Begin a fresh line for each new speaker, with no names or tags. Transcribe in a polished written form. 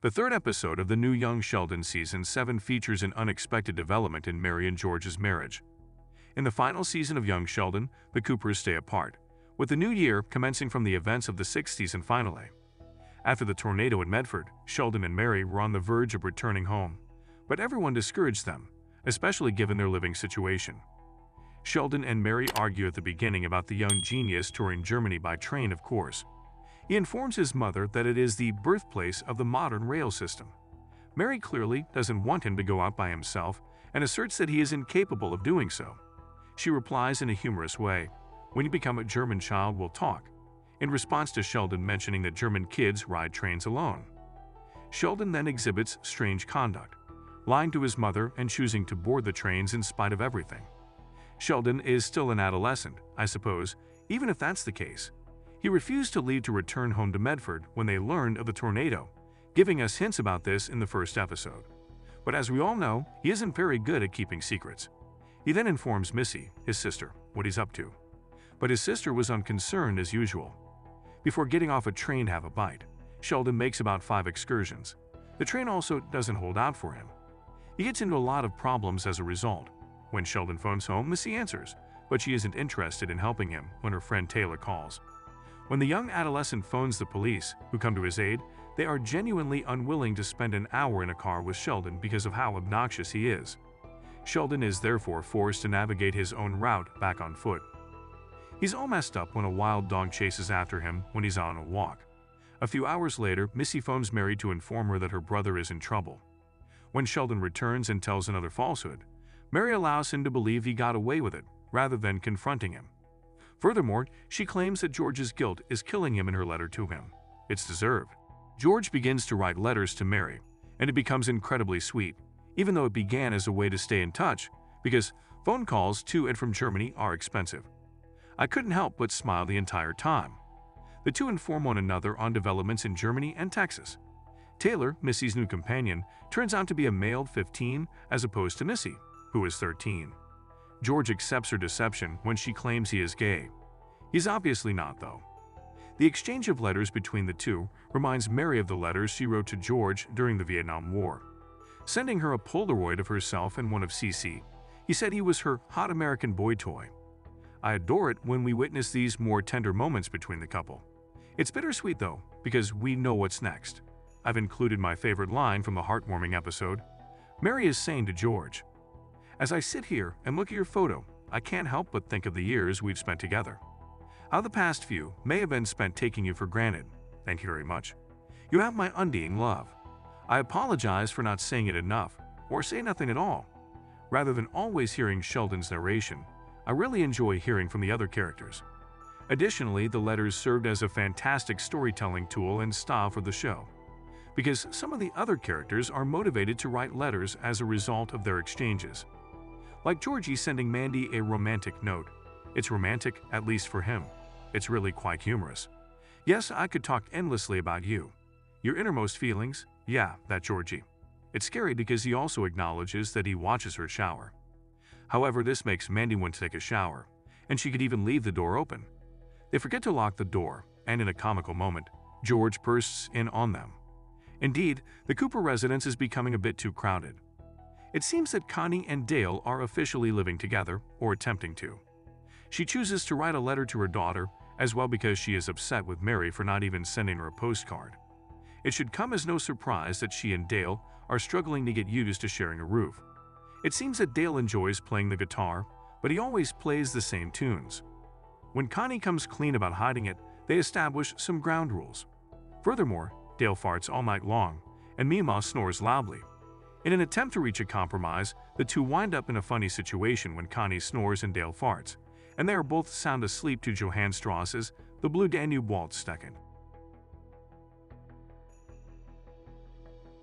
The third episode of the new Young Sheldon Season 7 features an unexpected development in Mary and George's marriage. In the final season of Young Sheldon, the Coopers stay apart, with the new year commencing from the events of the sixth season finale. After the tornado at Medford, Sheldon and Mary were on the verge of returning home, but everyone discouraged them, especially given their living situation. Sheldon and Mary argue at the beginning about the young genius touring Germany by train, of course. He informs his mother that it is the birthplace of the modern rail system. Mary clearly doesn't want him to go out by himself and asserts that he is incapable of doing so. She replies in a humorous way, "When you become a German child, we'll talk," in response to Sheldon mentioning that German kids ride trains alone. Sheldon then exhibits strange conduct, lying to his mother and choosing to board the trains in spite of everything. Sheldon is still an adolescent, I suppose, even if that's the case. He refused to leave to return home to Medford when they learned of the tornado, giving us hints about this in the first episode. But as we all know, he isn't very good at keeping secrets. He then informs Missy, his sister, what he's up to. But his sister was unconcerned as usual. Before getting off a train to have a bite, Sheldon makes about 5 excursions. The train also doesn't hold out for him. He gets into a lot of problems as a result. When Sheldon phones home, Missy answers, but she isn't interested in helping him when her friend Taylor calls. When the young adolescent phones the police, who come to his aid, they are genuinely unwilling to spend an hour in a car with Sheldon because of how obnoxious he is. Sheldon is therefore forced to navigate his own route back on foot. He's all messed up when a wild dog chases after him when he's on a walk. A few hours later, Missy phones Mary to inform her that her brother is in trouble. When Sheldon returns and tells another falsehood, Mary allows him to believe he got away with it, rather than confronting him. Furthermore, she claims that George's guilt is killing him in her letter to him. It's deserved. George begins to write letters to Mary, and it becomes incredibly sweet, even though it began as a way to stay in touch, because phone calls to and from Germany are expensive. I couldn't help but smile the entire time. The two inform one another on developments in Germany and Texas. Taylor, Missy's new companion, turns out to be a male 15 as opposed to Missy, who is 13. George accepts her deception when she claims he is gay. He's obviously not, though. The exchange of letters between the two reminds Mary of the letters she wrote to George during the Vietnam War. Sending her a Polaroid of herself and one of CC, he said he was her hot American boy toy. I adore it when we witness these more tender moments between the couple. It's bittersweet, though, because we know what's next. I've included my favorite line from the heartwarming episode. Mary is saying to George, "As I sit here and look at your photo, I can't help but think of the years we've spent together. How the past few may have been spent taking you for granted. Thank you very much. You have my undying love. I apologize for not saying it enough, or say nothing at all. Rather than always hearing Sheldon's narration, I really enjoy hearing from the other characters." Additionally, the letters served as a fantastic storytelling tool and style for the show, because some of the other characters are motivated to write letters as a result of their exchanges. Like Georgie sending Mandy a romantic note. It's romantic, at least for him. It's really quite humorous. "Yes, I could talk endlessly about you. Your innermost feelings, yeah, that Georgie." It's scary because he also acknowledges that he watches her shower. However, this makes Mandy want to take a shower, and she could even leave the door open. They forget to lock the door, and in a comical moment, George bursts in on them. Indeed, the Cooper residence is becoming a bit too crowded. It seems that Connie and Dale are officially living together, or attempting to. She chooses to write a letter to her daughter, as well because she is upset with Mary for not even sending her a postcard. It should come as no surprise that she and Dale are struggling to get used to sharing a roof. It seems that Dale enjoys playing the guitar, but he always plays the same tunes. When Connie comes clean about hiding it, they establish some ground rules. Furthermore, Dale farts all night long, and Mima snores loudly. In an attempt to reach a compromise, the two wind up in a funny situation when Connie snores and Dale farts, and they are both sound asleep to Johann Strauss's The Blue Danube Waltz II.